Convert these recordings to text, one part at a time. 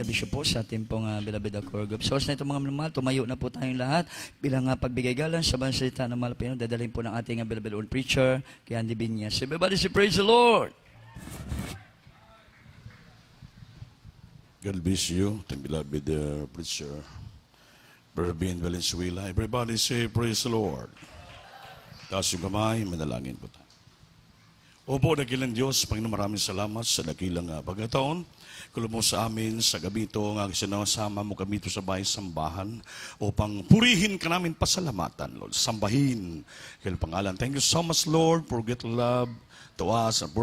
servisyo po sa ating pong Bilabida Core Group. So, sa itong mga minamahal, tumayo na po tayong lahat bilang pagbigay galang sa bansalita ng Malapino. Dadalhin po ng ating Bilabida own preacher, kay Andy Binyas. Everybody say, praise the Lord! God bless you, the beloved preacher, Brother Ben Valenzuela. Everybody say, praise the Lord. Taas yung kamay, manalangin po tayo. Opo, dakilang Diyos, Panginoon, maraming salamat sa dakilang pagkataon. Kulo mo sa amin sa gabi ito, nga sinasama mo kami ito sa bahay sambahan upang purihin ka namin pasalamatan, Lord. Sambahin kay pangalan. Thank you so much, Lord, for great love to us, an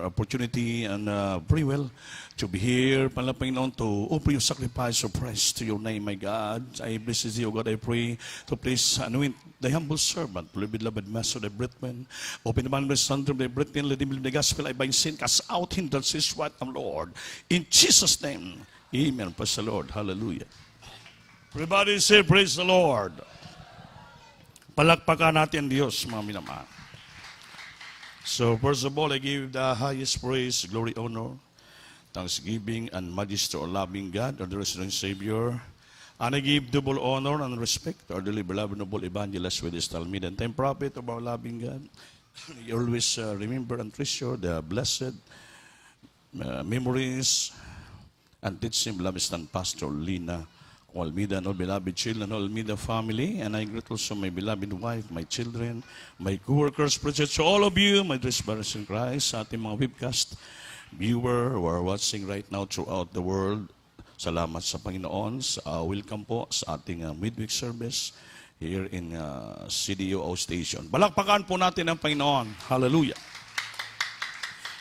opportunity and free will to be here, Panginoon, to offer your sacrifice of praise to your name, my God. I bless you, God, I pray to please anoint the humble servant, beloved Master, the Brethren. Open the man with son of the Brethren, let him believe the gospel, I bind sin, cast out hindrances, right from Lord. In Jesus' name, amen. Praise the Lord. Hallelujah. Everybody say, praise the Lord. Palakpakan natin Diyos, mga minamahal. So, first of all, I give the highest praise, glory, honor, thanksgiving, and majesty to our loving God, our risen Savior. And I give double honor and respect to our dearly beloved noble evangelist with his Talmud and time prophet of our loving God. You always remember and treasure the blessed memories and teaching beloved stand Pastor Lina Almeida and all beloved children, all Almeida family, and I greet also my beloved wife, my children, my co-workers, preachers, to all of you, my dear brothers in Christ, sa ating mga webcast viewer who are watching right now throughout the world. Salamat sa Panginoon. Welcome po sa ating midweek service here in CDO Station. Balakpakan po natin ang Panginoon. Hallelujah.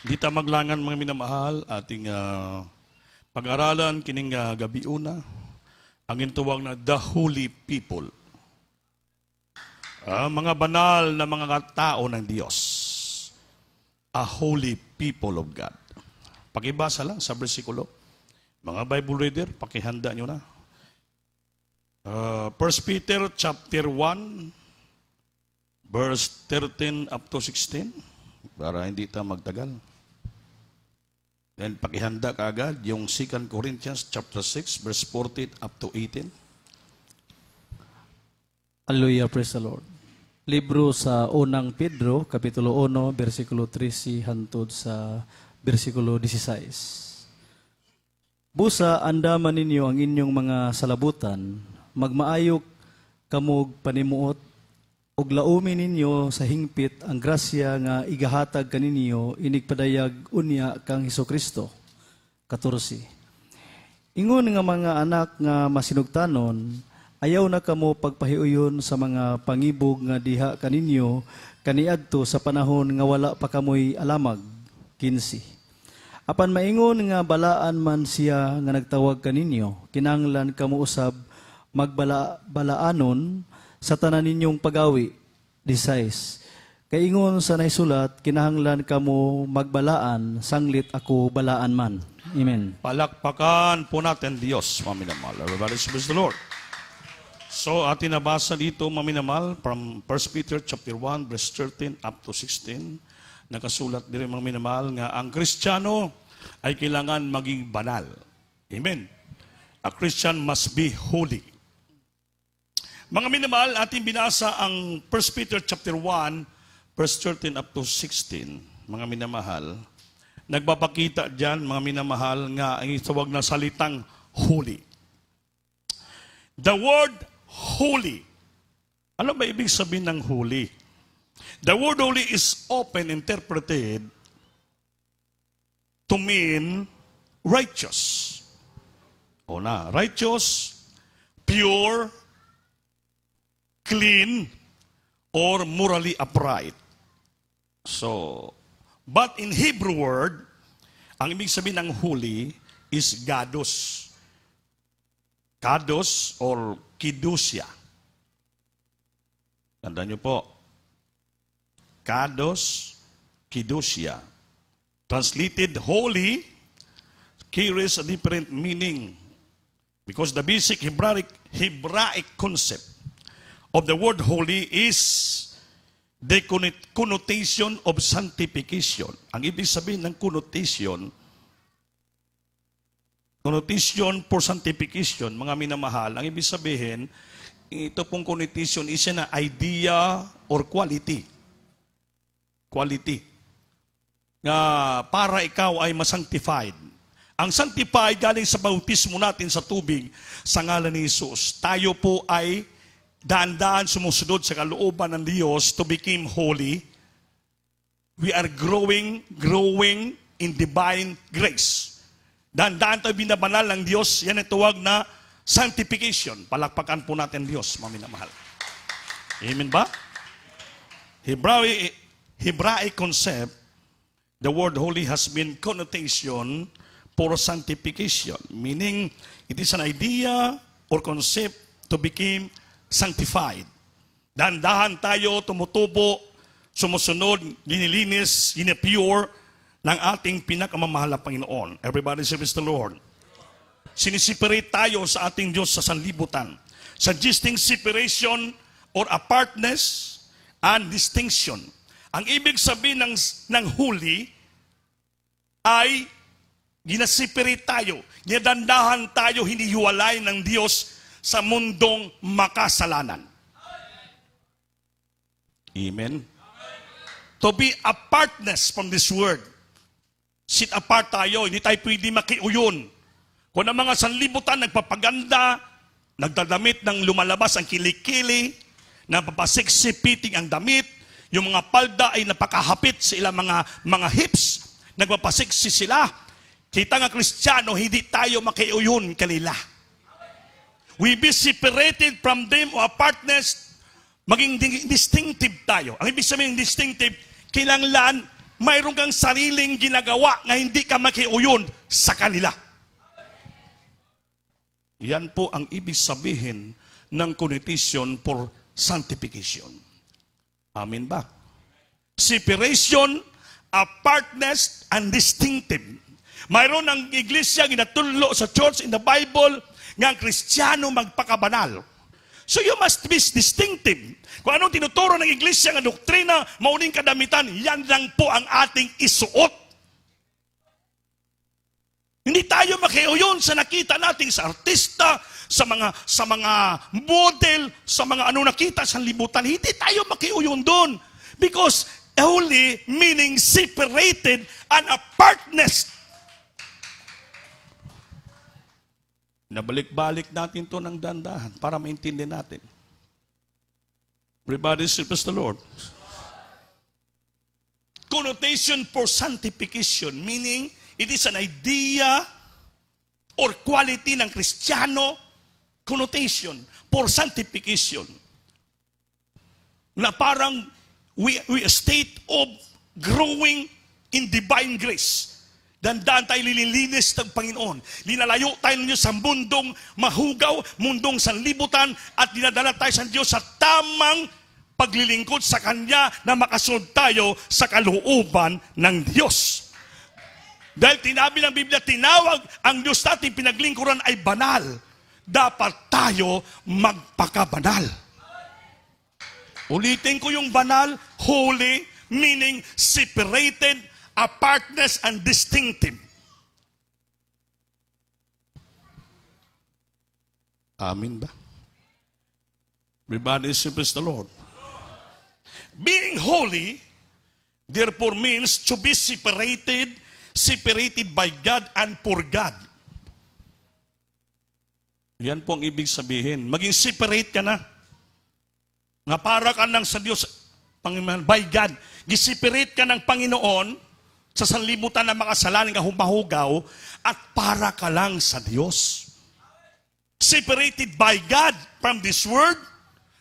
Di ta maglangan mga minamahal, ating pag-aralan kining gabi una. Ang intuwag na the holy people. Mga banal na mga tao ng Diyos. A holy people of God. Pakibasa lang sa bersikulo. Mga Bible reader, pakihanda nyo na. 1 Peter chapter 1, verse 13 up to 16. Para hindi ta magtagal. Then pakihanda kaagad yung 2 Corinthians chapter 6 verse 14 up to 18. Hallelujah, praise the Lord. Libro sa unang Pedro, kapitulo 1, versikulo 13 hantod sa versikulo 16. Busa andaman ninyo ang inyong mga salabutan, magmaayok kamog panimuot og laumi ninyo sa hingpit ang grasya nga igahatag kaninyo inigpadayag unya kang Hesukristo. 14. Ingon nga mga anak nga masinugtanon, ayaw na kamo pagpahiuyon sa mga pangibog nga diha kaninyo kaniadto sa panahon nga wala pa kamoy alamag. 15. Apan maingon nga balaan man siya nga nagtawag kaninyo, kinahanglan kamo usab magbalaanon sa tanan ninyong pagawi. 16. Kaingon sa naisulat, kinahanglan kamo magbalaan, sanglit ako balaan man. Amen. Palakpakan po natin Diyos, maminamal. Everybody praise the Lord. So, atin nabasa dito, maminamal, from 1 Peter chapter 1, verse 13 up to 16. Nakasulat din maminamal nga ang Kristiyano ay kailangan maging banal. Amen. A Christian must be holy. Mga minamahal, ating binasa ang 1 Peter chapter 1, verse 13 up to 16. Mga minamahal, nagpapakita dyan, mga minamahal, nga ang itawag na salitang holy. The word holy. Ano ba ibig sabihin ng holy? The word holy is often interpreted to mean righteous. O na, righteous, pure, clean, or morally upright. So, but in Hebrew word, ang ibig sabihin ng holy is gados. Gados or kidusya. Tandaan niyo po. Gados, kidusya. Translated holy carries a different meaning because the basic Hebraic concept of the word holy is the connotation of sanctification. Ang ibig sabihin ng connotation, Connotation for sanctification, mga minamahal, ang ibig sabihin, ito pong connotation is na idea or quality. Quality. Nga para ikaw ay masanctified. Ang sanctified galing sa bautismo natin sa tubig sa ngalan ni Jesus. Tayo po ay daan-daan sumusunod sa kalooban ng Diyos to become holy. We are growing in divine grace. Daan-daan tayo binabanal ng Diyos. Yan ang tuwag na sanctification. Palakpakan po natin Diyos, mga minamahal. Amen ba? Hebraic concept, the word holy has been connotation for sanctification. Meaning, it is an idea or concept to become sanctified. Dahan-dahan tayo tumutubo, sumusunod, ginilinis, ginepure ng ating pinakamamahal na Panginoon. Everybody service the Lord. Sinisiperate tayo sa ating Diyos sa sanlibutan. Suggesting separation or apartness and distinction. Ang ibig sabihin ng holy ay ginasiperate tayo. Ginadandahan tayo, hinihiwalay ng Diyos sa mundong makasalanan. Amen. To be apartness from this world. Sit apart tayo, hindi tayo pwede makiuyon. Kung ang mga sanlibutan nagpapaganda, nagdadamit ng lumalabas ang kilikili, napapasiksipiting ang damit, yung mga palda ay napakahapit sa ilang mga hips, nagpapasiksi sila. Kita nga Kristiyano, hindi tayo makiuyon kanila. We be separated from them o apartness, maging distinctive tayo. Ang ibig sabihin distinctive, kailangan mayroon kang sariling ginagawa na hindi ka makiuyon sa kanila. Yan po ang ibig sabihin ng connotation for sanctification. Amen ba? Separation, apartness, and distinctive. Mayroon ang iglesia ginatulo sa church in the Bible nga ang Kristiyano magpakabanal. So you must be distinctive. Kung anong tinuturo ng iglesia ng doktrina, mauning kadamitan, yan lang po ang ating isuot. Hindi tayo makiuyon sa nakita nating sa artista, sa mga model, sa mga ano nakita sa libutan. Hindi tayo makiuyon doon. Because holy meaning separated and apartness. Nabalik-balik natin to ng dandahan para maintindihan natin. Everybody praise the Lord. Connotation for sanctification, meaning it is an idea or quality ng Kristiyano, connotation for sanctification. Na parang we a state of growing in divine grace. Dandaan tayo lililinis ng Panginoon. Linalayo tayo ng Diyos sa mundong mahugaw, mundong sanlibutan, at dinadala tayo sa Diyos sa tamang paglilingkod sa Kanya na makasunod tayo sa kalooban ng Diyos. Dahil tinabi ng Biblia, tinawag ang Diyos natin pinaglingkuran ay banal. Dapat tayo magpakabanal. Ulitin ko yung banal, holy, meaning separated, apartness, and distinctive. Amen ba? Everybody praise the Lord. Being holy, therefore means to be separated by God and for God. Yan po ang ibig sabihin. Maging separate ka na. Nga para ka lang sa Diyos, by God. Giseparate ka ng Panginoon sa sanlibutan na makasalanan ka humahugaw at para ka lang sa Diyos. Separated by God from this world,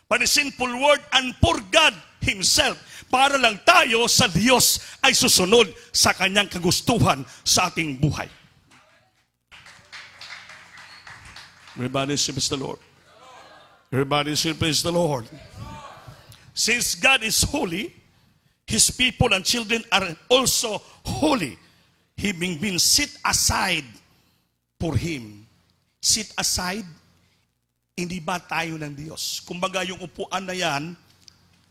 by the sinful world, and for God Himself. Para lang tayo sa Diyos ay susunod sa Kanyang kagustuhan sa ating buhay. Everybody say praise the Lord. Everybody say praise the Lord. Since God is holy, His people and children are also holy. Having been set aside for Him. Set aside, hindi ba tayo ng Diyos? Kumbaga yung upuan na yan,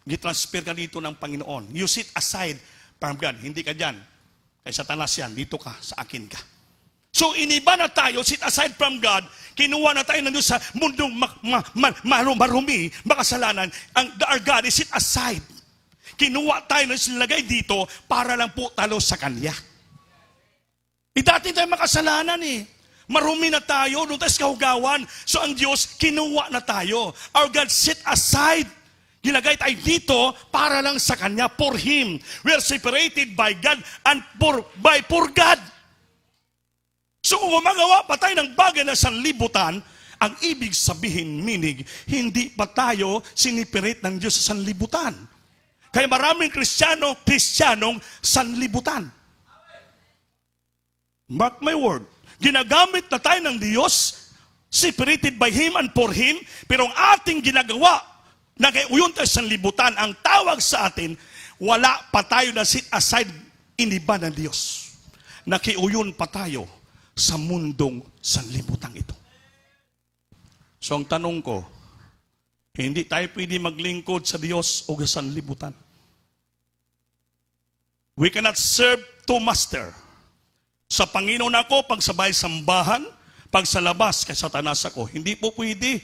gitransfer ka dito ng Panginoon. You sit aside from God. Hindi ka dyan. Kay Satanas yan, dito ka, sa akin ka. So iniba na tayo, sit aside from God, kinuha na tayo ng Diyos sa mundong marumi, makasalanan. Our God is sit aside. Kinuha tayo na silagay dito para lang po talo sa Kanya. Dati tayo makasalanan Marumi na tayo, doon tayo sa kahugawan. So ang Diyos, kinuha na tayo. Our God sit aside. Gilagay tayo dito para lang sa Kanya, for Him. We are separated by God and for God. So kung gumagawa pa tayo ng bagay na sanlibutan, ang ibig sabihin, meaning, hindi pa tayo sinipirit ng Diyos sa sanlibutan. Kaya maraming Kristiyanong sanlibutan. Mark my word, ginagamit na tayo ng Diyos, separated by Him and for Him, pero ang ating ginagawa, nagayuyon tayo sa sanlibutan, ang tawag sa atin, wala pa tayo na sit aside, iniba ng Diyos. Nakiuyon pa tayo sa mundong sanlibutan ito. So ang tanong ko, hindi tayo pwede maglingkod sa Diyos o sa sanlibutan. We cannot serve two master. Sa Panginoon ako, pagsabay sambahan, pag sa labas, kay Satanas ako. Hindi po pwede.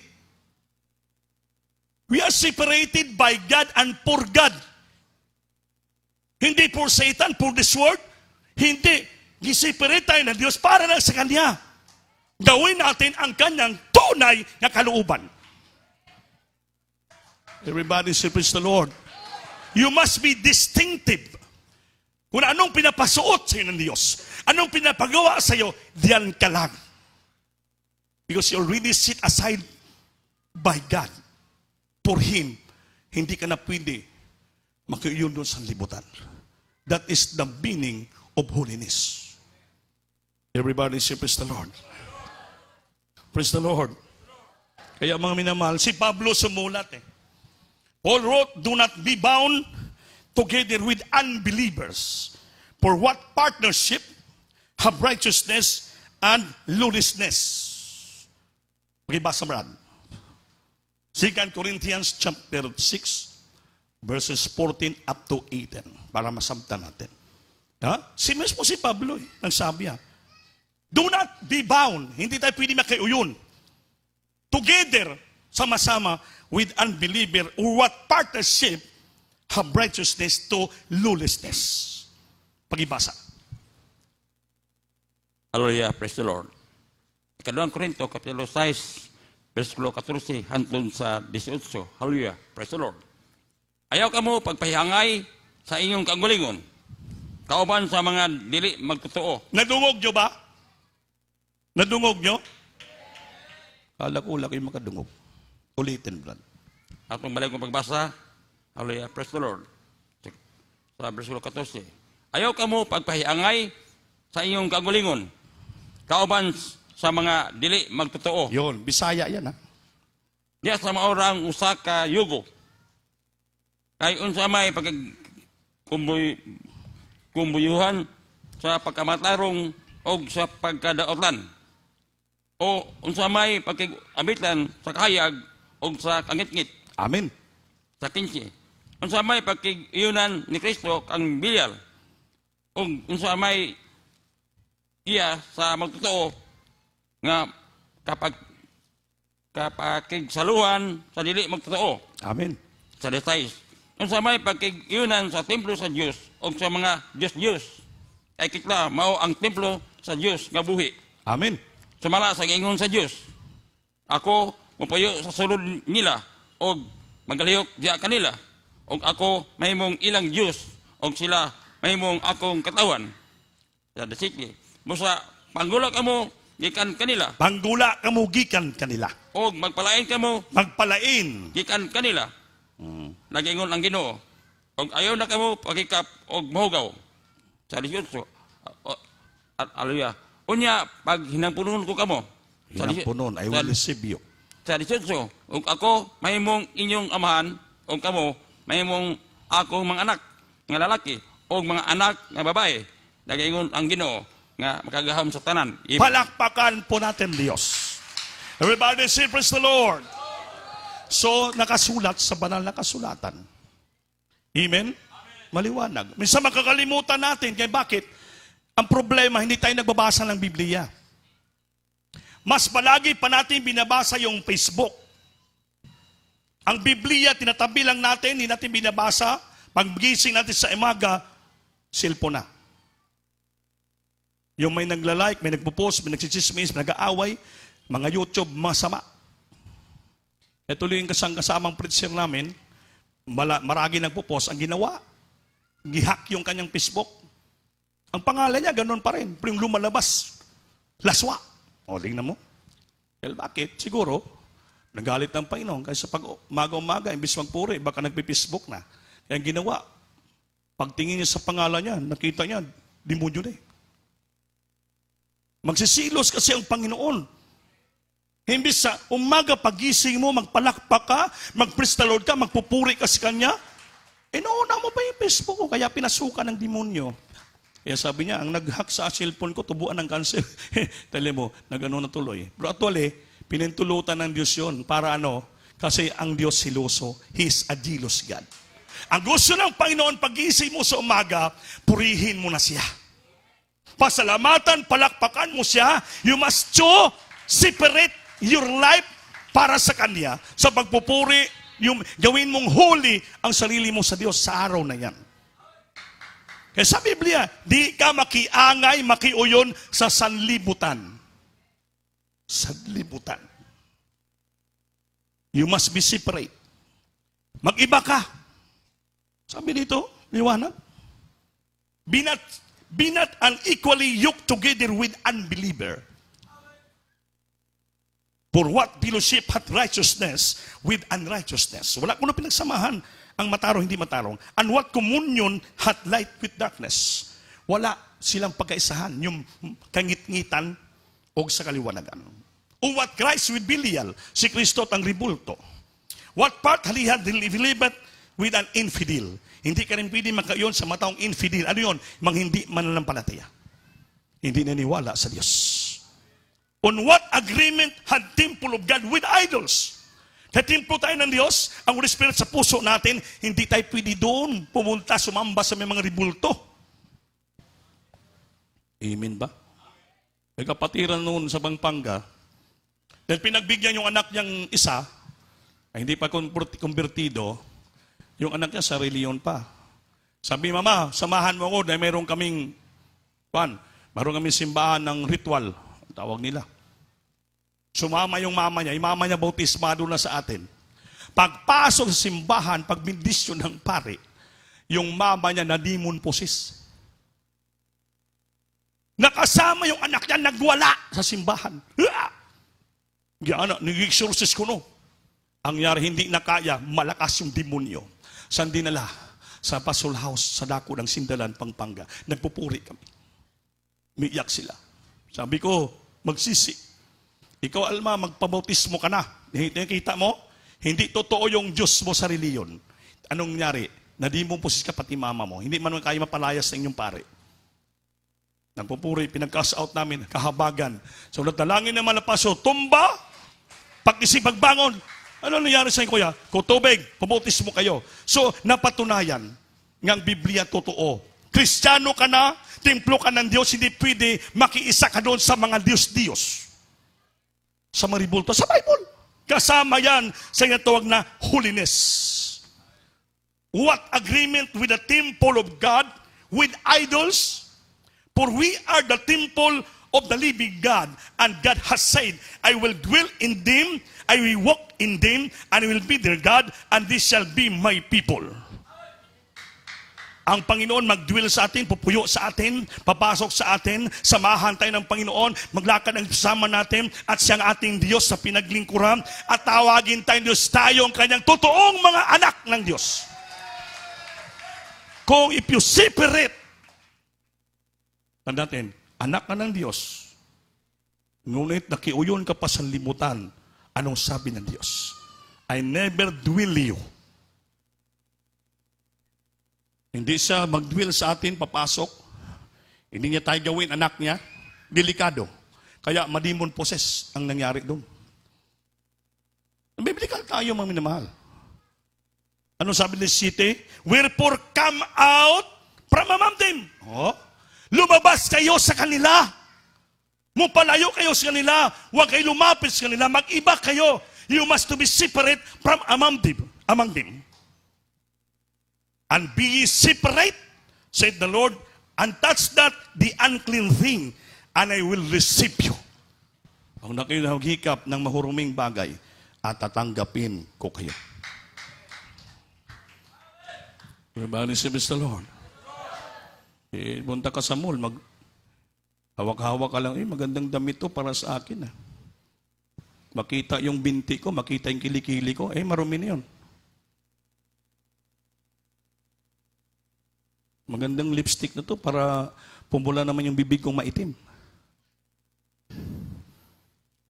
We are separated by God and for God. Hindi for Satan, for this world. Hindi. Giseparate tayo ng Diyos para lang sa Kanya. Gawin natin ang Kanyang tunay na kalooban. Everybody say, praise the Lord. You must be distinctive. Kung anong pinapasuot sa iyo ng Diyos, anong pinapagawa sa iyo, diyan ka lang. Because you already sit aside by God. For Him, hindi ka na pwede makiuyon doon sa libutan. That is the meaning of holiness. Everybody say, praise the Lord. Praise the Lord. Kaya mga minamahal, si Pablo sumulat Paul wrote, do not be bound together with unbelievers. For what partnership have righteousness and lawlessness? Pakibasa Brad. 2 Corinthians chapter 6, verses 14 up to 18. Para masabtan natin. Si mismo si Pablo nagsabi do not be bound. Hindi tayo pwede makiuyon. Together, sama-sama with unbeliever or what partnership have righteousness to lawlessness. Pagibasa. Hallelujah, praise the Lord. Ikaduhang Korinto, kapitulo 6, versikulo 14, hantun sa 18. Hallelujah, praise the Lord. Ayaw ka mo pagpahihangay sa inyong kagulingon, kauban sa mga dili magtotoo. Nadungog nyo ba? Nadungog nyo? Kala ko wala kayong makadungog. Ulitin, Brad. Atong balik kong pagbasa, hallelujah, praise the Lord. Sa versikulo 14. Ayaw ka mo pagpahihangay sa inyong kagulingon, kauban sa mga dili magtotoo. Yon, Bisaya yan Diya sa maorang usa ka yugo. Kay unsa may kumbuyuhan sa pagkamatarong o sa pagkadaotlan. O unsa may pagkigamitan sa kahayag o sa kangitngit. Amen. Sa 15. Unsa may pagkigiyunan ni Kristo kang bilyar. O unsa may iya sa magtotoo nga kapakigsaluhan sa dili magtotoo. Amen. Sa 16. Unsa may pagkigiyunan sa templo sa Dios o sa mga Diyos. Ay kitla mao ang templo sa Dios nga buhi. Amen. Sumala sa gingon sa Dios. Ako mupayo sa sulod nila o magalihok diya kanila. O ako mahimong ilang Dios o sila mahimong akong katawan. Sa 17. Musa panggula kamo gikan kanila. Panggula kamo gikan kanila. O magpalain kamo Magpalain. gikan kanila. Nagingon ang Ginoo. Og ayaw na kamo pagikap og mahugaw. Sa 18. Hallelujah. Unya pag hinampunon ko kamo. Hinampunon, I will receive you. Sa 18. Og ako mahimong inyong amahan og kamo mahimong akong mga anak nga lalaki og mga anak nga babae. Nagingon ang Ginoo nga makagahom sa tanan. Palakpakan po natin Diyos. Everybody say praise the Lord. So, nakasulat sa banal na kasulatan. Amen? Maliwanag. Minsan makakalimutan natin. Kaya bakit? Ang problema, hindi tayo nagbabasa ng Biblia. Mas palagi pa natin binabasa yung Facebook. Ang Biblia, tinatabi lang natin, hindi natin binabasa. Paggising natin sa umaga, cellphone na. Yung may nagla-like, may nagpo-post, may nagsisismis, may nag-aaway, mga YouTube, masama. Ito yung kasamang preacher namin, maragi nagpo-post, ang ginawa, gihack yung kanyang Facebook. Ang pangalan niya, ganun pa rin. Pero yung lumalabas, laswa. O, tingnan mo. Well, bakit? Siguro, nagalit ng Panginoon. Kasi pag umaga-umaga, imbis magpuri, baka nagpi-Facebook na. Kaya ang ginawa, pagtingin niya sa pangalan niya, nakita niya, demonyo na eh. Magsisilos kasi ang Panginoon. Imbis sa umaga pagising mo, magpalakpak ka, mag-praise the Lord ka, magpupuri ka sa Kanya, inuuna mo pa yung Facebook ko, kaya pinasukan ng demonyo. Kaya sabi niya, ang nag-hack sa cellphone ko, tubuan ng cancer. Tali mo, nag-ano na tuloy. Pero actually, pinintulutan ng Diyos yun. Para ano? Kasi ang Diyos siloso. He is a jealous God. Ang gusto ng Panginoon, pagising mo sa umaga, purihin mo na siya. Pasalamatan, palakpakan mo siya. You must separate your life para sa Kanya. Sa pagpupuri, gawin mong holy ang sarili mo sa Diyos sa araw na yan. Kaya sa Biblia, di ka makiangay, makiuyon sa sanlibutan. Sanlibutan. You must be separate. Mag-iba ka. Sabi dito, liwanag. Be not unequally yoked together with unbeliever. For what fellowship hath righteousness with unrighteousness? Wala ko na pinagsamahan ang matarong, hindi matarong. And what communion hath light with darkness? Wala silang pagkaisahan, yung kangit-ngitan o sa kaliwanagan. O what Christ with Belial, si Kristo ang ribulto. What part he had delivered with an infidel? Hindi ka rin pwede magkayon sa mataong infidel. Ano yun? Mang hindi mananampalataya. Hindi naniwala sa Diyos. On what agreement had temple of God with idols? Kaya templo tayo ng Diyos, ang Holy Spirit sa puso natin, hindi tayo pwede doon pumunta, sumamba sa may mga ribulto. Amen ba? May kapatiran noon sa Pampanga, dahil pinagbigyan yung anak niyang isa, ay hindi pa konbertido, yung anak niya sa reliyon pa. Sabi, Mama, samahan mo ako dahil mayroon kaming simbahan ng ritual, tawag nila. Sumama yung mama niya bautismado na sa atin. Pagpasok sa simbahan, pagbindisyon ng pare, yung mama niya na demon possessed. Nakasama yung anak niya, nagwala sa simbahan. Nag-exorcist ko no. Ang yari, hindi nakaya, malakas yung demonyo. Saan dinala? Sa Pasol House, sa dako ng Sindalan, Pampanga. Nagpupuri kami. Umiyak sila. Sabi ko, magsisi. Ikaw, Alma, magpabautismo ka na. Nakita mo? Hindi totoo yung Diyos mo sa reliyon. Anong nangyari? Nadimong posis ka pati mama mo. Hindi man kaya mapalayas sa inyong pare. Nagpupuri, pinag-cast out namin, kahabagan. So, nagdalangin naman na paso, tumba, pag-isip, pagbangon. Ano nangyari sa inyo, kuya? Kutubig, pabautismo kayo. So, napatunayan ng Biblia totoo. Kristiyano ka na, templo ka ng Diyos, hindi pwede makiisa ka doon sa mga Diyos-Diyos. Sa maribulto, sa Bible. Kasama yan sa inatawag na holiness. What agreement with the temple of God, with idols? For we are the temple of the living God. And God has said, I will dwell in them, I will walk in them, and I will be their God, and they shall be my people. Ang Panginoon mag-dwell sa atin, pupuyo sa atin, papasok sa atin, samahan tayo ng Panginoon, maglakad ang kasama natin, at siyang ating Diyos sa pinaglingkuran, at tawagin tayong Diyos, tayong kanyang totoong mga anak ng Diyos. Kung if you separate, tandaan, anak ka ng Diyos, ngunit nakiuyon ka pa sa limutan, anong sabi ng Diyos? I never dwell you. Hindi siya mag-dwell sa atin, papasok. Hindi niya tayo gawin, anak niya. Delikado. Kaya madimon possess ang nangyari doon. Biblikal tayo, mga minamahal. Ano sabi ni City? Wherefore come out from among them. Oh, lumabas kayo sa kanila. Mupalayo kayo sa kanila. Huwag kayo lumapit sa kanila. Mag-iba kayo. You must to be separate from among them. And be ye separate, said the Lord, and touch not the unclean thing, and I will receive you. Kung na kayo naghikap ng mahuruming bagay, at tatanggapin ko kayo. Everybody say, praise the Lord. Punta ka sa mall, hawak-hawak ka lang, magandang damit to para sa akin. Makita yung binti ko, makita yung kilikili ko, marumi na yun. Magandang lipstick na to para pumula naman yung bibig kong maitim.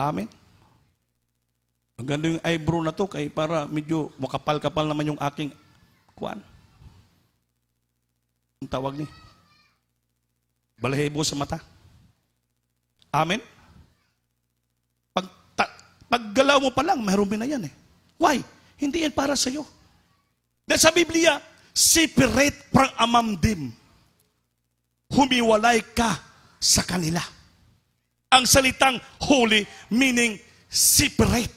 Amen. Maganda yung eyebrow na to kay para medyo makapal-kapal naman yung aking kuwan. Ang tawag niya. Balahibo sa mata. Amen. Paggalaw mo pa lang, mayroon na yan Why? Hindi yan para sa'yo. Dahil sa Biblia, separate from among them. Humiwalay ka sa kanila. Ang salitang holy meaning separate.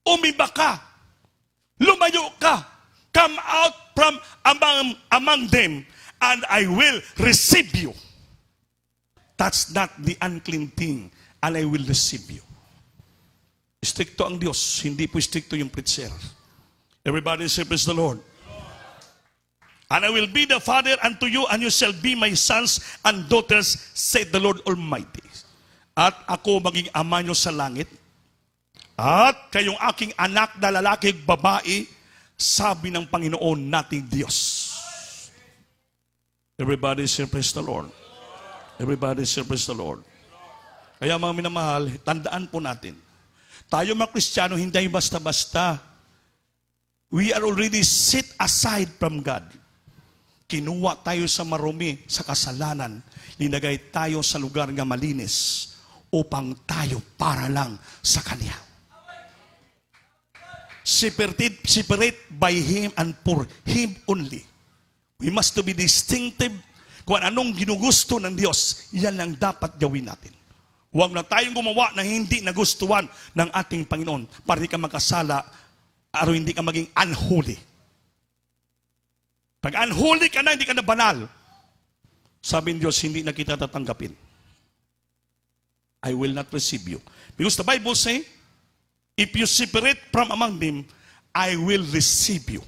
Umiba ka. Lumayo ka. Come out from among them and I will receive you. Touch not the unclean thing and I will receive you. Stricto ang Diyos, hindi po stricto yung preacher. Everybody say, praise the Lord. And I will be the father unto you, and you shall be my sons and daughters, said the Lord Almighty. At ako maging ama nyo sa langit, at kayong aking anak na lalaki babae, sabi ng Panginoon nating Diyos. Everybody say, praise the Lord. Everybody say, praise the Lord. Kaya mga minamahal, tandaan po natin, tayo mga Kristiyano, hindi basta-basta. We are already set aside from God. Kinuha tayo sa marumi, sa kasalanan. Linagay tayo sa lugar nga malinis upang tayo para lang sa Kanya. Separate by Him and for Him only. We must to be distinctive. Kung anong ginugusto ng Diyos, yan lang dapat gawin natin. Huwag na tayong gumawa na hindi nagustuhan ng ating Panginoon para hindi ka magkasala o hindi ka maging unholy. Pag unholy ka na, hindi ka na banal. Sabi ng Diyos, hindi na kita tatanggapin. I will not receive you. Because the Bible says, if you separate from among them, I will receive you.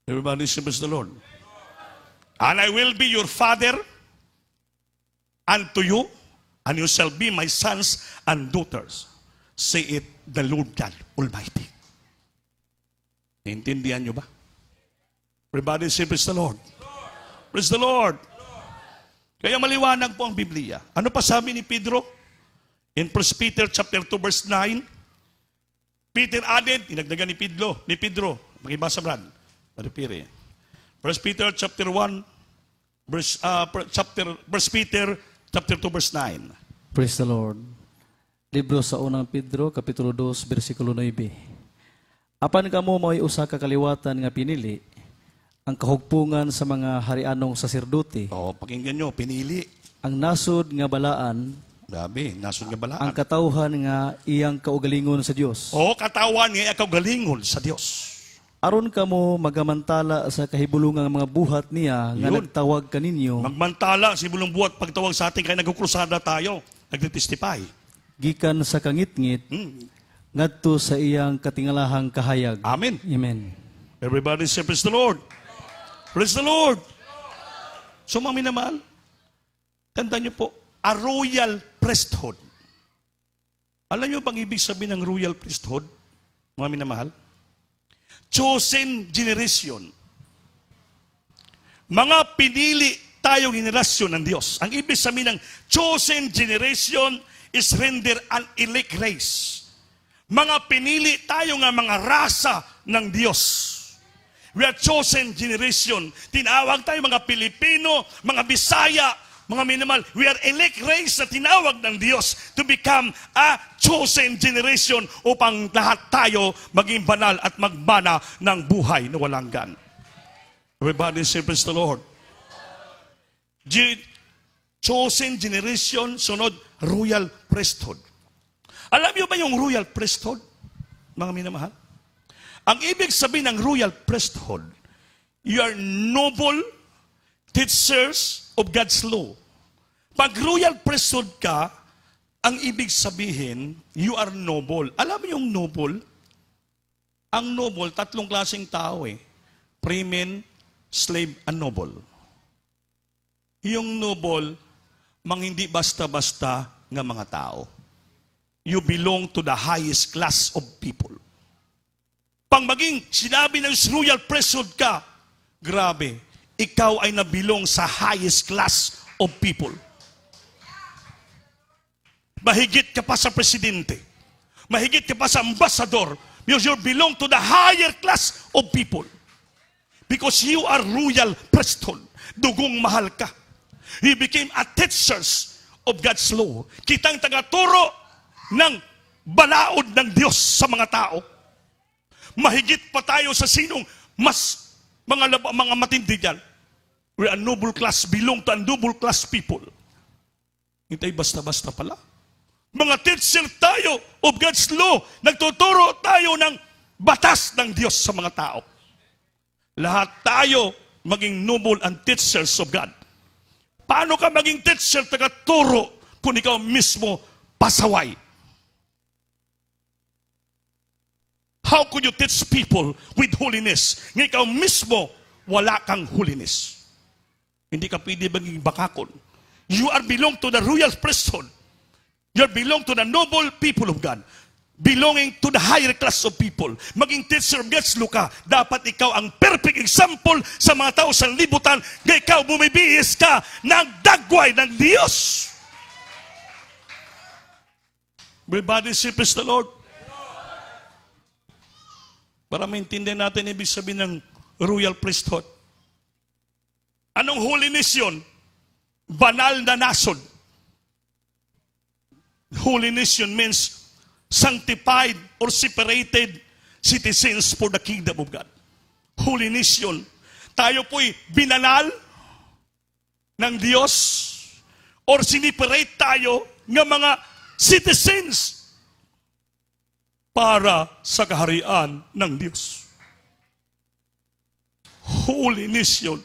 Everybody say, praise the Lord. And I will be your father unto you, and you shall be my sons and daughters. Say it, the Lord God Almighty. Naintindihan nyo ba? Everybody say, praise the Lord. Praise the Lord. Kaya maliwanag po ang Biblia. Ano pa sabi ni Pedro? In 1 Peter chapter 2 verse 9, Peter added, inagdagan ni Pedro, makibasa Brad, maripiri. 1 Peter chapter 1, Peter chapter 2 verse 9. Praise the Lord. Libro sa unang Pedro, kapitulo 2, versikulo 9. Apan kamo may usa ka kaliwatan nga pinili, ang kahugpungan sa mga harianong saserdote, Pakinggan nyo, pinili. ang nasod nga balaan, Grabe, nasod nga balaan. ang katawhan nga iyang kaugalingon sa Dios. Katawan nga ikaw galingon sa Diyos. Aron kamo magamantala sa kahibulungang mga buhat niya nga Yun. nagtawag kaninyo, Magmantala, si bulong buhat pagtawag sa atin, kaya nagkukrusada tayo, nagtitestify. gikan sa kangit-ngit, ngadto sa iyang katingalahang kahayag. Amen. Amen. Everybody say, praise the Lord. Praise the Lord. So, mga minamahal, tandaan niyo po, a royal priesthood. Alam niyo bang ibig sabihin ng royal priesthood, mga minamahal? Chosen generation. Mga pinili tayong henerasyon ng Diyos. Ang ibig sabihin ng chosen generation is render an elect race. Mga pinili tayo nga mga rasa ng Diyos. We are chosen generation. Tinawag tayo mga Pilipino, mga Bisaya, mga minimal. We are elect race na tinawag ng Diyos to become a chosen generation upang lahat tayo maging banal at magbana ng buhay na walang gan. Everybody say, praise the Lord. chosen generation, sunod, royal priesthood. Alam niyo ba yung royal priesthood, mga minamahal? Ang ibig sabihin ng royal priesthood, you are noble teachers of God's law. Pag royal priesthood ka, ang ibig sabihin, you are noble. Alam mo yung noble? Ang noble, tatlong klaseng tao eh. Freeman, slave, and noble. Yung noble, hindi basta-basta nga mga tao. You belong to the highest class of people. Pag maging sinabi ng royal priesthood ka, grabe, ikaw ay nabilong sa highest class of people. Mahigit ka pa sa presidente. Mahigit ka pa sa ambassador. Because you belong to the higher class of people. Because you are royal priesthood. Dugong mahal ka. You became a teachers of God's law. Kitang tagaturo ng balaod ng Diyos sa mga tao. Mahigit pa tayo sa sinong mas mga matindi dyan. We're a noble class, belong to a noble class people. Hindi basta-basta pala. Mga teacher tayo of God's law. Nagtuturo tayo ng batas ng Diyos sa mga tao. Lahat tayo maging noble and teachers of God. Paano ka maging teacher, tagaturo, kung ikaw mismo pasaway? How could you teach people with holiness? Ngayon ikaw mismo, wala kang holiness. Hindi ka pwede maging bakakon. You are belong to the royal priesthood. You belong to the noble people of God. Belonging to the higher class of people. Maging teacher of God's law ka, dapat ikaw ang perfect example sa mga tao sa libutan. Ngayon ikaw bumibihis ka ng dagway ng Diyos. Everybody say, praise the Lord. Para maintindihan natin ibig sabihin ng royal priesthood. Anong holiness yun? Banal na nasod. Holiness yun means sanctified or separated citizens for the kingdom of God. Holiness yun. Tayo po'y binanal ng Diyos or siniperate tayo ng mga citizens para sa kaharian ng Diyos. Holiness yun.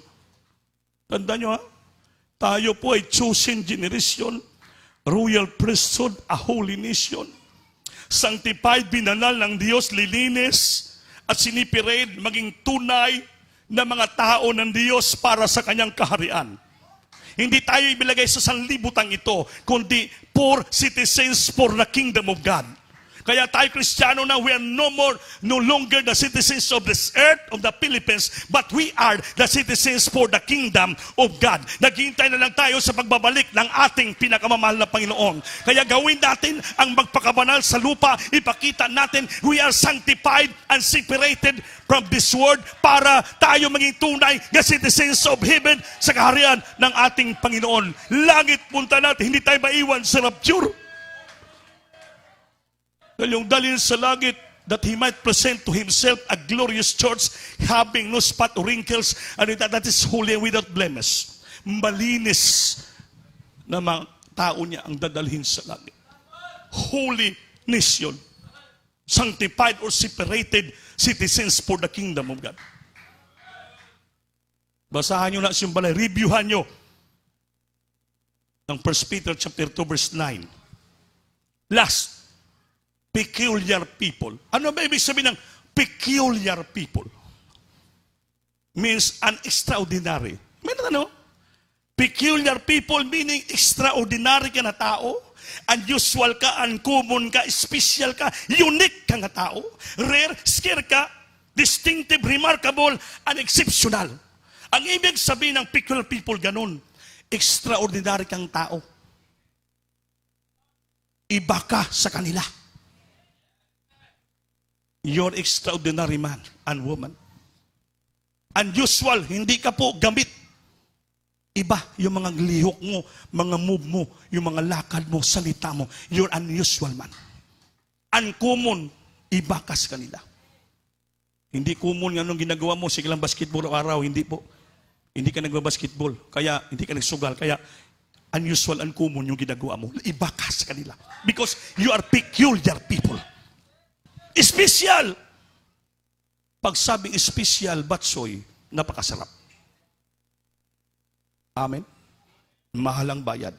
Tandaan nyo ha? Tayo po ay chosen generation, royal priesthood, a holy nation. Sanctified, binanal ng Diyos, lilinis, at sinipirid, maging tunay na mga tao ng Diyos para sa kanyang kaharian. Hindi tayo ibilagay sa sanlibutan ito, kundi poor citizens for the kingdom of God. Kaya tayo Kristiyano na, we are no longer the citizens of this earth, of the Philippines, but we are the citizens for the kingdom of God. Naghihintay na lang tayo sa pagbabalik ng ating pinakamamahal na Panginoon. Kaya gawin natin ang magpakabanal sa lupa, ipakita natin, we are sanctified and separated from this world para tayo maging tunay na citizens of heaven sa kaharian ng ating Panginoon. Langit punta natin, hindi tayo maiwan sa rapture. Yung dalhin sa langit, that He might present to Himself a glorious church having no spot or wrinkles, and that is holy and without blemish. Malinis na mga tao niya ang dadalhin sa langit. Holy nation. Sanctified or separated citizens for the kingdom of God. Basahan nyo na siyang balay. Reviewhan nyo ng 1 Peter chapter 2 verse 9. Last, peculiar people. Ano ba ibig sabihin ng peculiar people? Means an extraordinary. May ano? Peculiar people meaning extraordinary ka na tao, unusual ka, uncommon ka, special ka, unique ka na tao, rare, scare ka, distinctive, remarkable, and exceptional. Ang ibig sabihin ng peculiar people ganun, extraordinary kang tao. Iba ka sa kanila. You're extraordinary man and woman. Unusual, hindi ka po gamit. Iba yung mga lihok mo, mga move mo, yung mga lakad mo, salita mo. You're unusual man. Uncommon, iba ka sa kanila. Hindi common nga nung ginagawa mo, sige lang basketball araw, hindi po. Hindi ka nagbabasketball, kaya hindi ka nagsugal, kaya unusual, uncommon yung ginagawa mo. Iba ka sa kanila. Because you are peculiar people. Special. Pag sabing special, batsoy, napakasarap. Amen. Mahalang bayad.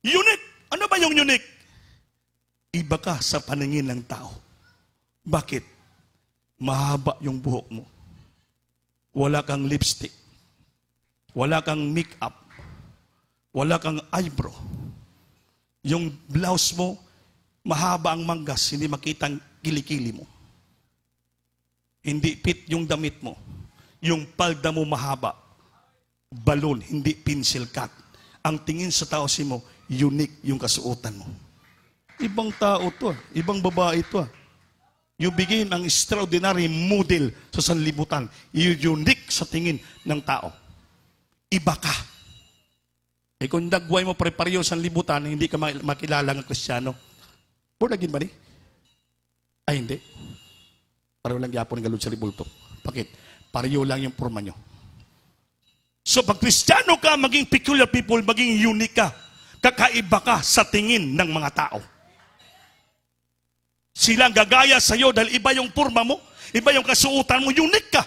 Unique. Ano ba yung unique? Iba ka sa paningin ng tao. Bakit? Mahaba yung buhok mo. Wala kang lipstick. Wala kang make-up. Wala kang eyebrow. Yung blouse mo, mahaba ang manggas, hindi makita ang kilikili mo. Hindi fit yung damit mo. Yung palda mo mahaba. Balon, hindi pencil cut. Ang tingin sa tao mo, unique yung kasuotan mo. Ibang tao to, ibang babae to. You begin ang extraordinary model sa sanlibutan. You unique sa tingin ng tao. Iba ka. Eh kung dagway mo pare-pareho sa sanlibutan, hindi ka makilala ng Kristiyano. Born again ba ni? Ay hindi. Pareho lang yapon ng galod sa ribulto. Bakit? Pareho lang yung forma nyo. So pag Kristiyano ka, maging peculiar people, maging unique ka. Kakaiba ka sa tingin ng mga tao. Silang gagaya sa iyo dahil iba yung forma mo, iba yung kasuotan mo, unique ka.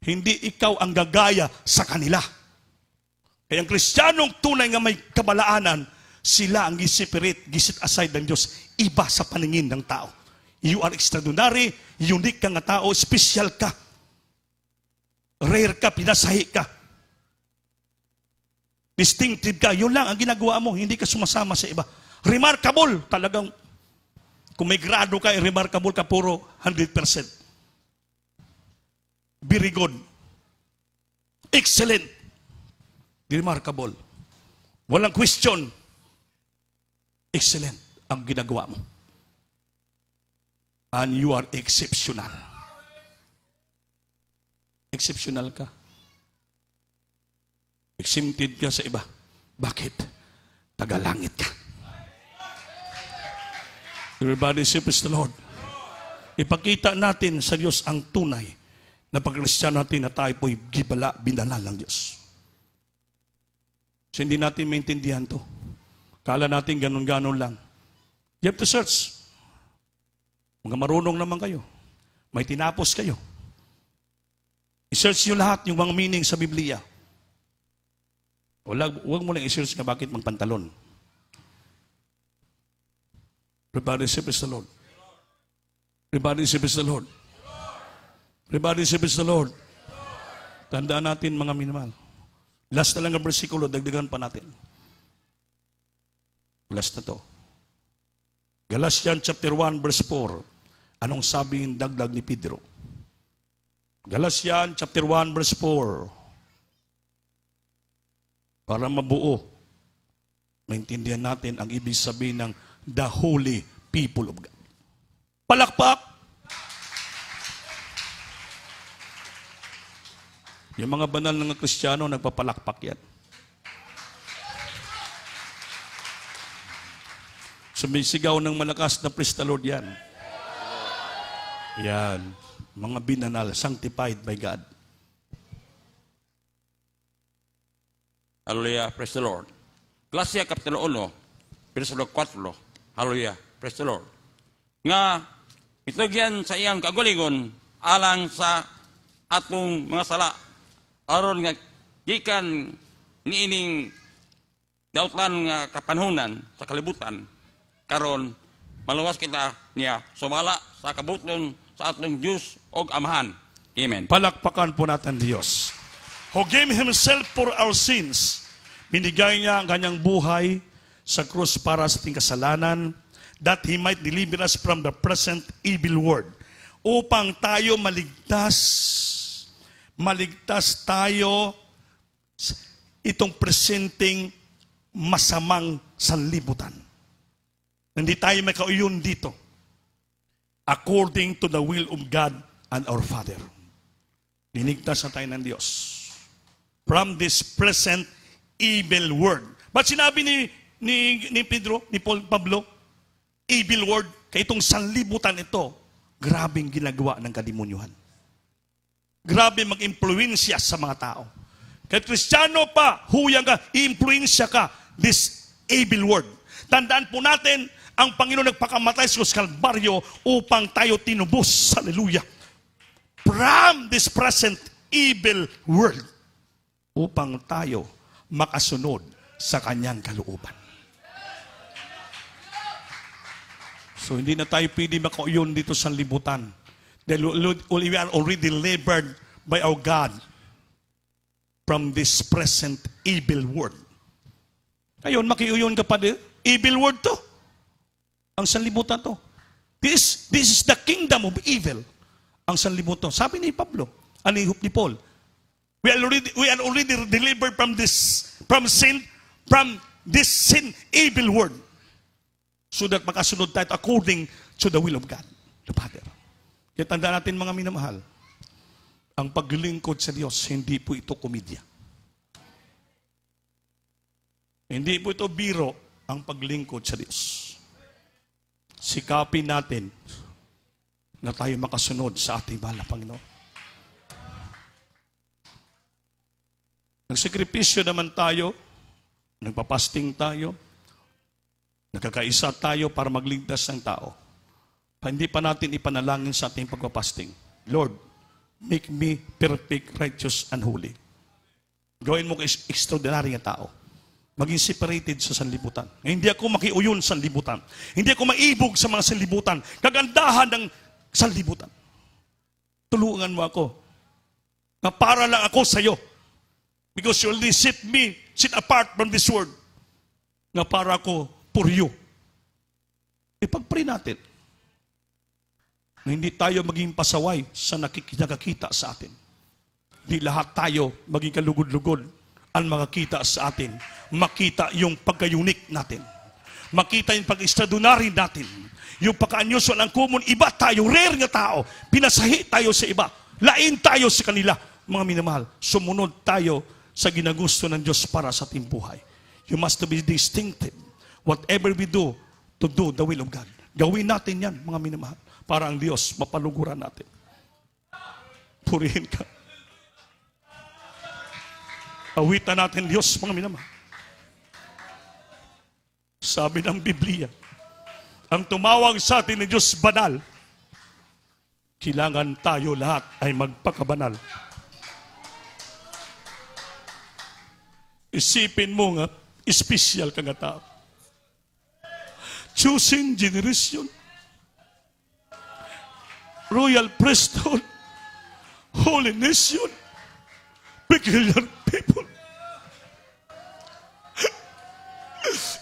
Hindi ikaw ang gagaya sa kanila. Kaya ang Kristiyanong tunay nga may kabalaanan, sila ang giseparate, gisit aside ng Diyos, iba sa paningin ng tao. You are extraordinary, unique ka nga tao, special ka. Rare ka, pinasahi ka. Distinctive ka, yun lang ang ginagawa mo, hindi ka sumasama sa iba. Remarkable, talagang, kung may grado ka, remarkable ka, puro 100%. Very good. Excellent. Remarkable. Walang question. Excellent ang ginagawa mo. And you are exceptional. Exceptional ka. Exempted ka sa iba. Bakit? Tagalangit ka. Everybody say, praise the Lord. Ipakita natin sa Diyos ang tunay na pag-Kristiyano natin na tayo po'y gibala, binanal ng Diyos. So hindi natin maintindihan to. Kala natin ganun-ganun lang. You have to search. Mga marunong naman kayo. May tinapos kayo. I-search nyo lahat yung mga meaning sa Biblia. Huwag mo lang i-search nga bakit magpantalon. Everybody say, praise the Lord. Everybody say, praise the Lord. Everybody say, praise the Lord. Tandaan natin mga minimal. Last na lang ang versikulo, dagdagan pa natin. Last na to. Galatians chapter 1 verse 4. Anong sabi ng dagdag ni Pedro? Galatians chapter 1 verse 4. Para mabuo, maintindihan natin ang ibig sabihin ng the holy people of God. Palakpak! Yung mga banal ng Kristiyano, nagpapalakpak yan. Sumisigaw ng malakas na praise the Lord yan. Yan. Mga binanal, sanctified by God. Hallelujah, praise the Lord. Galatia Kapitulo 1, Versikulo 4. Hallelujah, praise the Lord. Nga, itugyan sa iyang kagulingon, alang sa atong mga sala, aron nga, gikan niining dautlan nga kapanhunan sa kalibutan, karon maluwas kita niya, sumala sa kabuton sa atong Diyos o Amahan. Amen. Palakpakan po natin Diyos. Who gave Himself for our sins. Binigay niya ang kanyang buhay sa krus para sa ating kasalanan, that He might deliver us from the present evil world. Upang tayo maligtas tayo itong presenting masamang sanlibutan. Hindi tayo may kauyon dito. According to the will of God and our Father. Linigtas na tayo ng Diyos. From this present evil world. Ba't sinabi ni Pedro, ni Pablo, evil world, kaya itong sanlibutan ito, grabing ginagawa ng kadimunyuhan. Grabe mag-impluensya sa mga tao. Kahit Kristiyano pa, huyang ka, i-impluensya ka this evil world. Tandaan po natin, ang Panginoon nagpakamatay sa Kalbaryo upang tayo tinubos. Hallelujah. From this present evil world. Upang tayo makasunod sa kanyang kalooban. So hindi na tayo pwede makauyon dito sa libutan. Dahil we are already delivered by our God from this present evil world. Ngayon, makiuyon ka pa din. Evil world to. Ang sanlibutan to. This is the kingdom of evil. Ang sanlibutan. Sabi ni Pablo, ni Paul, we are already delivered from this sin evil world. So that makasunod tayo according to the will of God, the Father. Kaya tandaan natin mga minamahal, ang paglingkod sa Diyos, hindi po ito komedya. Hindi po ito biro ang paglingkod sa Diyos. Sikapin natin na tayo makasunod sa ating mahal na Panginoon. Nagsakripisyo naman tayo, nagpapasting tayo, nagkakaisa tayo para magligtas ng tao. Hindi pa natin ipanalangin sa ating pagpapasting. Lord, make me perfect, righteous, and holy. Gawin mo extraordinary na tao. Maging separated sa sanlibutan. Hindi ako makiuyon sa sanlibutan. Hindi ako maibog sa mga sanlibutan. Kagandahan ng sanlibutan. Tulungan mo ako. Na para lang ako sa iyo. Because you only sit apart from this world. Na para ako for you. Ipag-pray natin. Na hindi tayo maging pasaway sa nakikita sa atin. Hindi lahat tayo maging kalugod-lugod ang makakita sa atin. Makita yung pagka-unique natin. Makita yung pag-extraordinary natin. Yung pagka-unusual ang common. Iba tayo, rare nga tao. Pinasahi tayo sa iba. Lain tayo sa kanila. Mga minamahal, sumunod tayo sa ginagusto ng Diyos para sa ating buhay. You must be distinctive. Whatever we do, to do the will of God. Gawin natin yan, mga minamahal. Para ang Diyos mapaluguran natin. Purihin ka. Awitan natin Diyos, mga minamahal. Sabi ng Biblia, ang tumawag sa atin ng Diyos banal, kailangan tayo lahat ay magpakabanal. Isipin mo nga, espesyal ka nga tao. Choosing generation, royal priesthood, holy nation, peculiar people.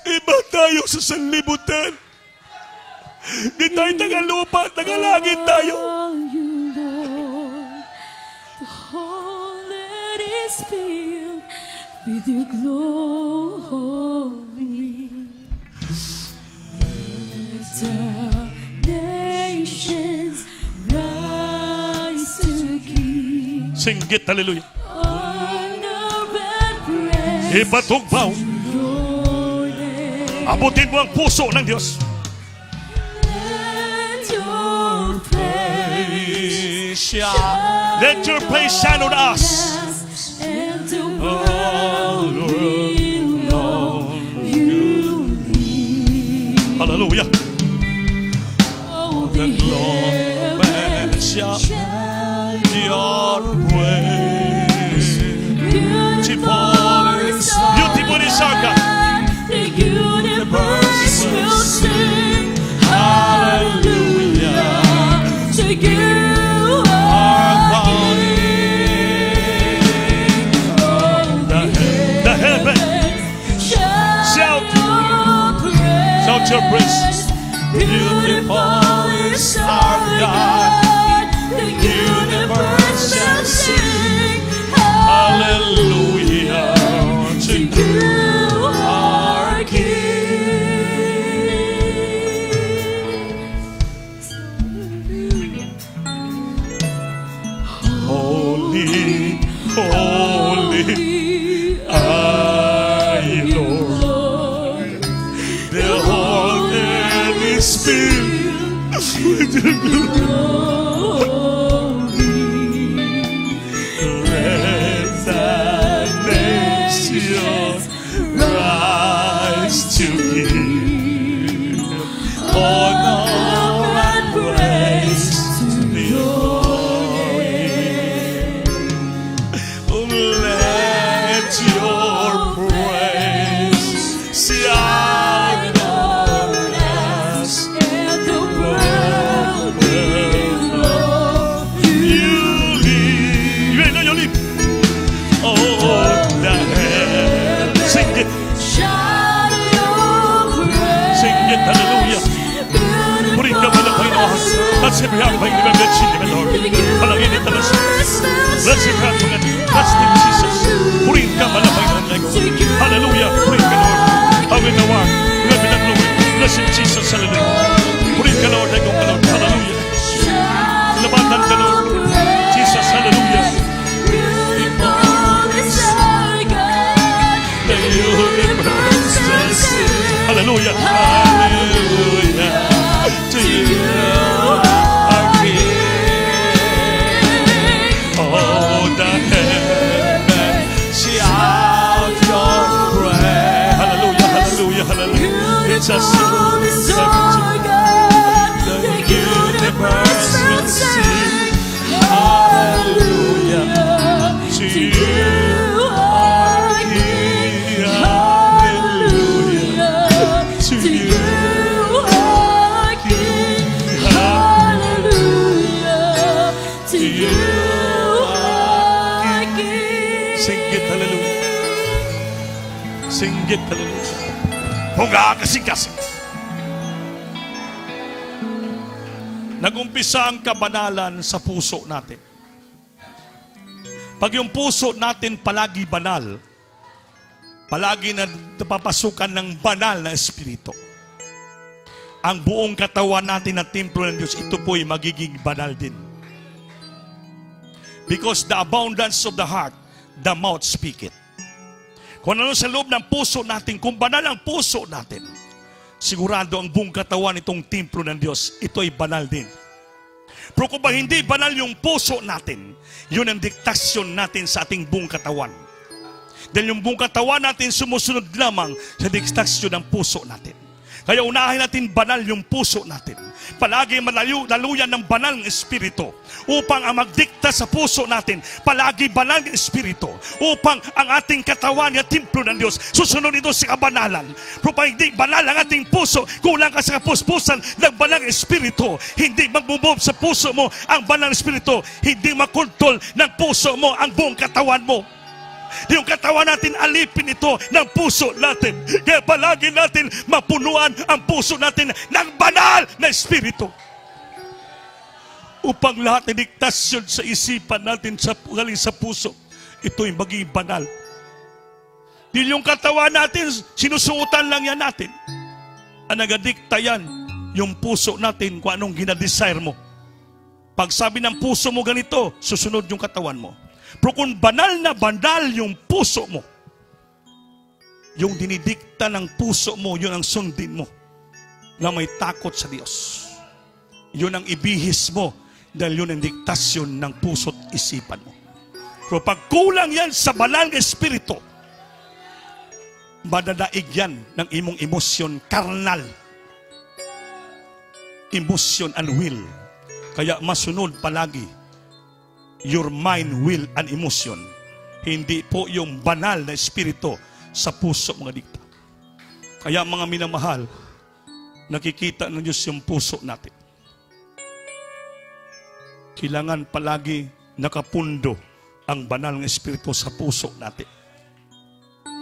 Iba tayo sa sanlibutan. Di tayo tagalupa, tagalangit tayo. You, Lord, the whole earth is filled with your glory. Let the nations rise to give Singgit, hallelujah. honor and praise Ibatugbaw. your name. Abutin mo ang puso ng Diyos. Let your praise Let your praise shine on us. and the world will know you live. Hallelujah. Oh, the heavens Shout shall your praise. Beautiful is our God. The universe will sing hallelujah to you, our King. Oh, The heavens shout shout your praise. Beautiful is our God. The universe will sing Hallelujah to you, our King. Holy, holy, I, Lord. The whole earth is filled with your glory. Bless every heart, may ibang sin, Lord. Palangin ito na siya. Bless every heart, mga bless name Jesus. Purihin ka, malamay ng lago. Hallelujah, purihin ka, Lord. Awin na wag, grabe ng glory. Bless him, Jesus, hallelujah. Purihin ka, Lord, lago ka, Lord. Hallelujah. Labatan ka, Lord. Jesus, hallelujah. The universe will sing. Hallelujah. Hallelujah. To you, our King. Oh, the heavens shout your praise. Hallelujah, hallelujah, hallelujah. It's a song. The universe will sing. Hallelujah. To you, our King. Hallelujah. To you, our King. Hallelujah. To you, our King. Sing it, hallelujah. Sing it, hallelujah. Punga, kasing-kasing. Nagumpisa ang kabanalan sa puso natin. Pag yung puso natin palagi banal, palagi na napapasukan ng banal na espiritu, ang buong katawan natin na templo ng Diyos, ito po'y magiging banal din. Because the abundance of the heart, the mouth speak it. Kung ano sa loob ng puso natin, kung banal ang puso natin, sigurado ang buong katawan itong templo ng Diyos, ito ay banal din. Pero kung ba hindi banal yung puso natin, yun ang diktasyon natin sa ating buong katawan. Dahil yung buong katawan natin sumusunod lamang sa diktasyon ng puso natin. Kaya unahin natin banal yung puso natin. Palagi malaluyan ng banal ng espiritu upang ang magdikta sa puso natin. Palagi banal ng espiritu upang ang ating katawan at templo ng Diyos susunod ito sa kabanalan. Pero pag hindi banal ang ating puso, kulang ka sa kapuspusan ng banal ng espiritu. Hindi magbubob sa puso mo ang banal ng espiritu. Hindi makontrol ng puso mo ang buong katawan mo. Yung katawan natin, alipin ito ng puso natin. Kaya palagi natin mapunuan ang puso natin ng banal na espiritu. Upang lahat ng diktasyon sa isipan natin galing sa puso, ito'y maging banal. Dahil yung katawan natin, sinusuotan lang yan natin. Ang nagadikta yan, yung puso natin kung anong ginadesire mo. Pag sabi ng puso mo ganito, susunod yung katawan mo. Pero kung banal na banal yung puso mo, yung dinidikta ng puso mo, yun ang sundin mo na may takot sa Diyos. Yun ang ibihis mo dahil yun ang diktasyon ng puso't isipan mo. Pero pag kulang yan sa banal na espiritu, madadaig yan ng imong emosyon karnal. Emotion and will. Kaya masunod palagi your mind, will, and emotion. Hindi po yung banal na espiritu sa puso, mga dikta. Kaya mga minamahal, nakikita ng Diyos yung puso natin. Kailangan palagi nakapundo ang banal na espiritu sa puso natin.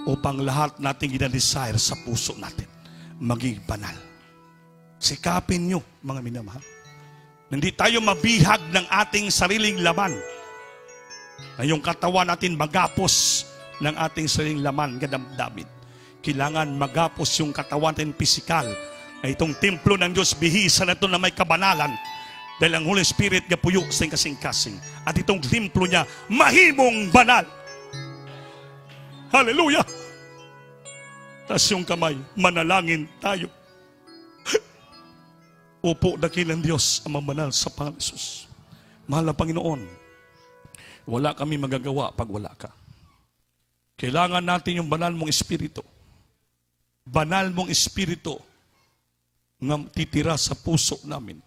Upang lahat natin ginadesire sa puso natin maging banal. Sikapin nyo, mga minamahal. Hindi tayo mabihag ng ating sariling laman. Na yung katawan natin magapos ng ating sariling laman, kadamdamin. Kailangan magapos yung katawan natin pisikal. Na itong templo ng Diyos, bihisa na ito na may kabanalan. Dahil ang Holy Spirit gapuyo sa kasing-kasing. At itong templo niya, mahimong banal. Hallelujah! Tas yung kamay, manalangin tayo. Opo, dakilang Diyos ang mamanal sa pangalan ni Jesus. Mahal na Panginoon, wala kami magagawa pag wala ka. Kailangan natin yung banal mong espiritu. Banal mong espiritu na titira sa puso namin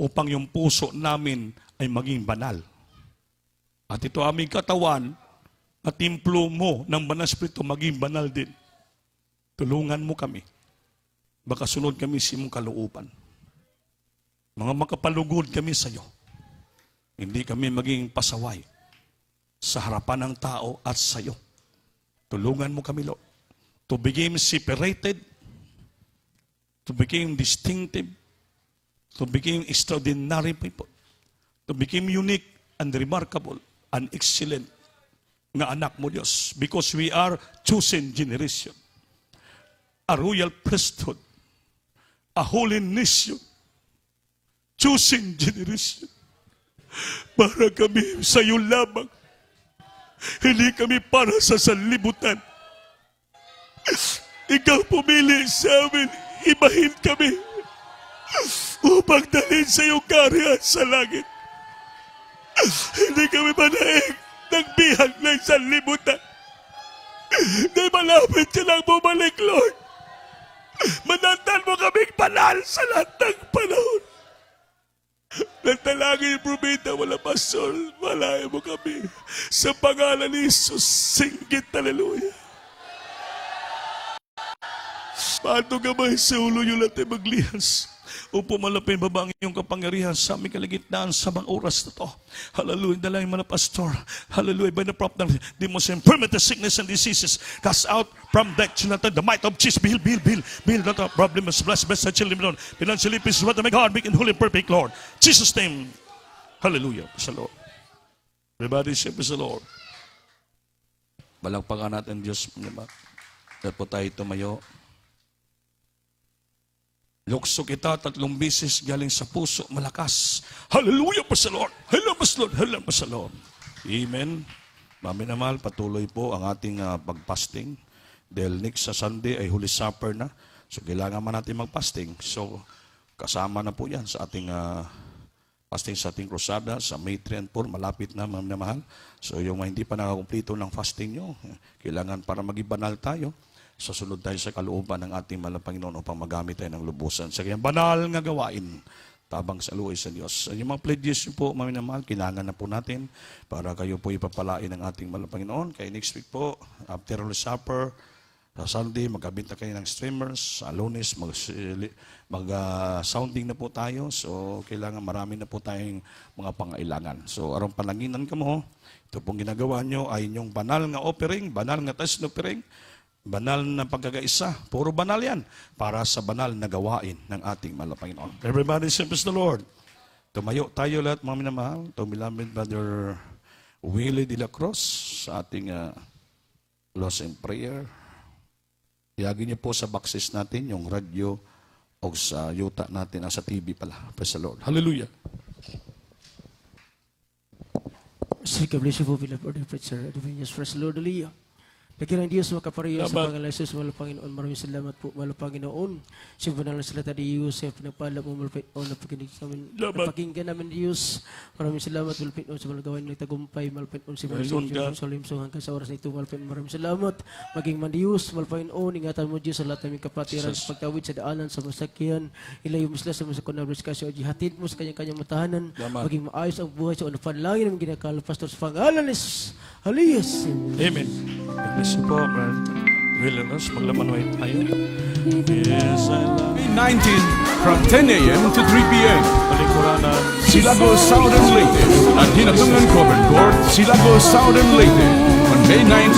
upang yung puso namin ay maging banal. At ito aming katawan at templo mo ng banal espiritu maging banal din. Tulungan mo kami. Baka sunod kami sa imong kalooban. Mga makapalugod kami sa iyo. Hindi kami maging pasaway sa harapan ng tao at sa iyo. Tulungan mo kami, Lord, to become separated, to become distinctive, to become extraordinary people, to become unique and remarkable and excellent nga anak mo, Diyos, because we are chosen generation, a royal priesthood, a holy nation, chosen generation, para kami sa iyo lamang. Hindi kami para sa sanlibutan. Ikaw pumili sa amin, ibahin kami upang dalhin sa iyong kaharian sa langit. Hindi kami manaig ng bihag ng sanlibutan. Dahil malapit ka lang bumalik, Lord. Manantan mo kaming banal sa lahat ng panahon. Nagtalangin yung propeta, wala pastor, malayo mo kami. Sa pangalan ni Jesus, singgit, hallelujah. Paano gamay sa ulo nyo natin maglihas? Upo malapin baba ang iyong kapangyarihan sa aming kaligitnaan sa mga oras na to. Hallelujah. Dalangin mga pastor. Hallelujah. By the prop ng demons and infirmity, sickness and diseases, cast out from that children. The might of Jesus. Heal, not a problem. Bless the children, Lord. Financially, peace, what may God make in holy and perfect, Lord. Jesus' name. Hallelujah. Praise the Lord. Everybody say, praise the Lord. Balagpakan natin, Diyos. Dapat po tayo tumayo. Lukso kita 3 beses galing sa puso, malakas. Hallelujah pa sa Lord. Hallelujah pa sa Lord. Hallelujah pa sa Lord. Amen. Mami na mahal, patuloy po ang ating pag-fasting. Dahil next sa Sunday ay Holy Supper na. So kailangan man natin mag-fasting. So kasama na po yan sa ating fasting sa ating krusada sa May 3 and 4. Malapit na, mami na mahal. So yung hindi pa nakakumplito ng fasting nyo, kailangan para mag-ibanal tayo. Sasunod tayo sa kalooban ng ating mahal na Panginoon upang magamit tayo ng lubusan sa kanyang banal nga gawain tabang sa luoy sa Diyos. Yung mga pledges po, mami na mahal, kailangan na po natin para kayo po ipapalain ng ating mahal na Panginoon. Kaya next week po, after Holy Supper, sa Sunday, magkabinta kayo ng streamers. Sa Lunes, mag-sounding na po tayo. So, kailangan marami na po tayong mga pangailangan. So, arong palanginan ka mo, ito pong ginagawa nyo ay inyong banal nga offering, banal nga test offering, banal na pagkagaisa. Puro banal yan. Para sa banal na gawain ng ating mahal na Panginoon. Everybody say, praise the Lord. Tumayo tayo lahat, mga minamahal. Tumilamid, Brother Willie de la Cruz sa ating close in prayer. Iyagin niyo po sa boxes natin yung radyo o sa yuta natin, sa TV pala. Praise the Lord. Hallelujah. Sri God bless you po, beloved brother preacher. Adventures, praise the Lord, hallelujah. Dakilang Diyos, makapariyo sa pangalan ng Jesus, mahal Panginoon. Maraming salamat po, mahal Panginoon. Sa banal na salita ni Diyos, sa pinagpala mo, mahal Panginoon, napakinggan namin Diyos. Maraming salamat, mahal Panginoon, sa mga gawain ng tagumpay, mahal Panginoon, sa mga Jerusalem, so hanggang sa oras na ito, mahal Panginoon. Maraming salamat. Maging man Diyos, mahal Panginoon, ingatan mo Diyos sa lahat ng kapatiran, sa pagtawid sa daanan, sa masakyan, ilayo mo sila sa masakunabris kasi, o jihatid mo sa kanyang matahanan, maging maayos ang buhay sa panalangin ng ginakala, Pastor, sa pangalan ni Jesus. Hallelujah. Amen. Bless you po, Brother Williams. Maglamanway tayo. Yes, I love May 19 from 10 a.m. to 3 p.m. Palingkuranan. Silago Southern Leyte at Hinatungan Covered Court, Silago Southern Leyte on May 19